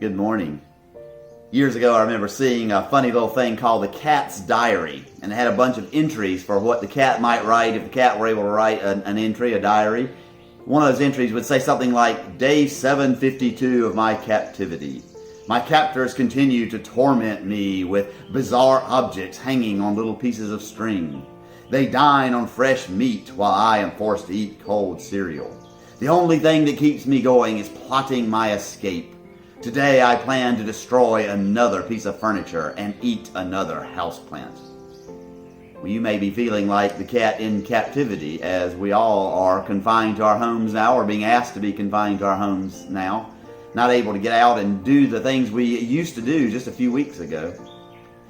Good morning. Years ago, I remember seeing a funny little thing called the cat's diary, and it had a bunch of entries for what the cat might write if the cat were able to write an entry, a diary. One of those entries would say something like, "Day 752 of my captivity. My captors continue to torment me with bizarre objects hanging on little pieces of string. They dine on fresh meat while I am forced to eat cold cereal. The only thing that keeps me going is plotting my escape. Today I plan to destroy another piece of furniture and eat another houseplant." Well, you may be feeling like the cat in captivity, as we all are confined to our homes now, or being asked to be confined to our homes now, not able to get out and do the things we used to do just a few weeks ago.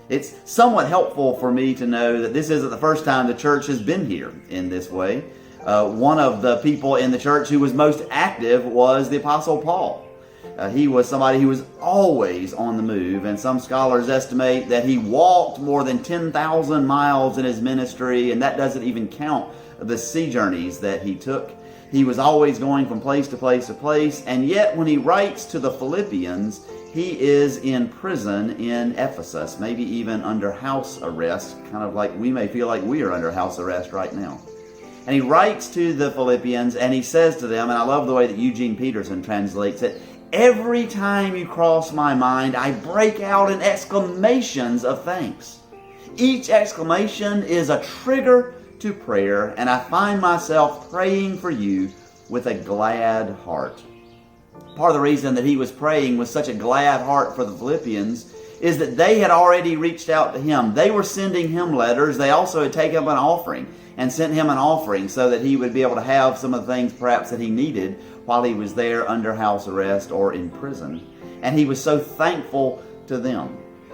It's somewhat helpful for me to know that this isn't the first time the church has been here in this way. One of the people in the church who was most active was the Apostle Paul. He was somebody who was always on the move, and some scholars estimate that he walked more than 10,000 miles in his ministry, and that doesn't even count the sea journeys that he took. He was always going from place to place to place, and yet when he writes to the Philippians, he is in prison in Ephesus, maybe even under house arrest, kind of like we may feel like we are under house arrest right now. And he writes to the Philippians, and he says to them, and I love the way that Eugene Peterson translates it, "Every time you cross my mind, I break out in exclamations of thanks. Each exclamation is a trigger to prayer, and I find myself praying for you with a glad heart." Part of the reason that he was praying with such a glad heart for the Philippians is that they had already reached out to him. They were sending him letters. They also had taken up an offering and sent him an offering so that he would be able to have some of the things perhaps that he needed while he was there under house arrest or in prison. And he was so thankful to them.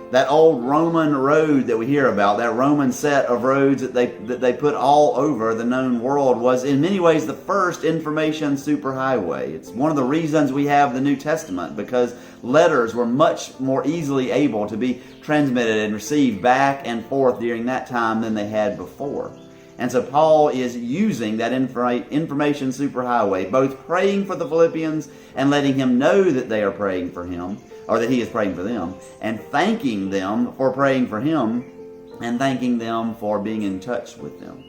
That old Roman road that we hear about, that Roman set of roads that they put all over the known world, was in many ways the first information superhighway. It's one of the reasons we have the New Testament, because letters were much more easily able to be transmitted and received back and forth during that time than they had before. And so Paul is using that information superhighway, both praying for the Philippians and letting him know that they are praying for him, or that he is praying for them, and thanking them for praying for him, and thanking them for being in touch with them.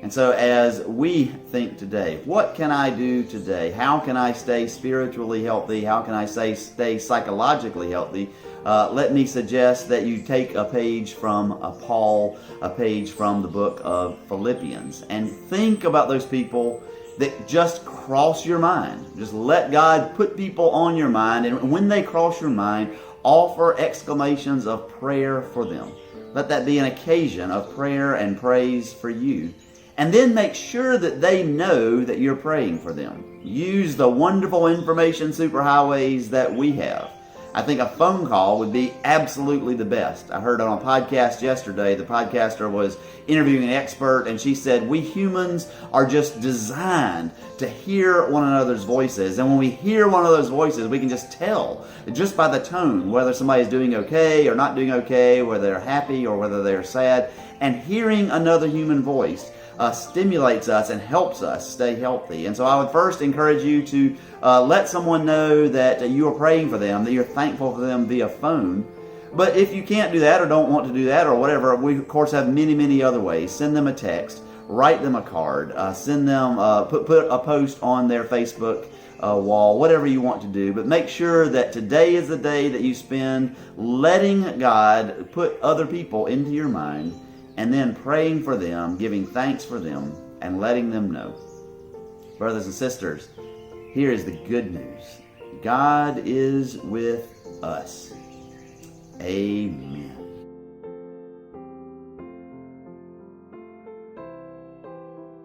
And so as we think today, what can I do today? How can I stay spiritually healthy? How can I stay psychologically healthy? Let me suggest that you take a page from Paul, a page from the book of Philippians, and think about those people that just cross your mind. Just let God put people on your mind, and when they cross your mind, offer exclamations of prayer for them. Let that be an occasion of prayer and praise for you. And then make sure that they know that you're praying for them. Use the wonderful information superhighways that we have. I think a phone call would be absolutely the best. I heard on a podcast yesterday, the podcaster was interviewing an expert, and she said, we humans are just designed to hear one another's voices. And when we hear one of those voices, we can just tell, just by the tone, whether somebody's doing okay or not doing okay, whether they're happy or whether they're sad. And hearing another human voice stimulates us and helps us stay healthy. And so I would first encourage you to let someone know that you are praying for them, that you're thankful for them via phone. But if you can't do that or don't want to do that or whatever, we of course have many other ways. Send them a text, write them a card, send them put a post on their Facebook wall, whatever you want to do. But make sure that today is the day that you spend letting God put other people into your mind, and then praying for them, giving thanks for them, and letting them know. Brothers and sisters, here is the good news. God is with us. Amen.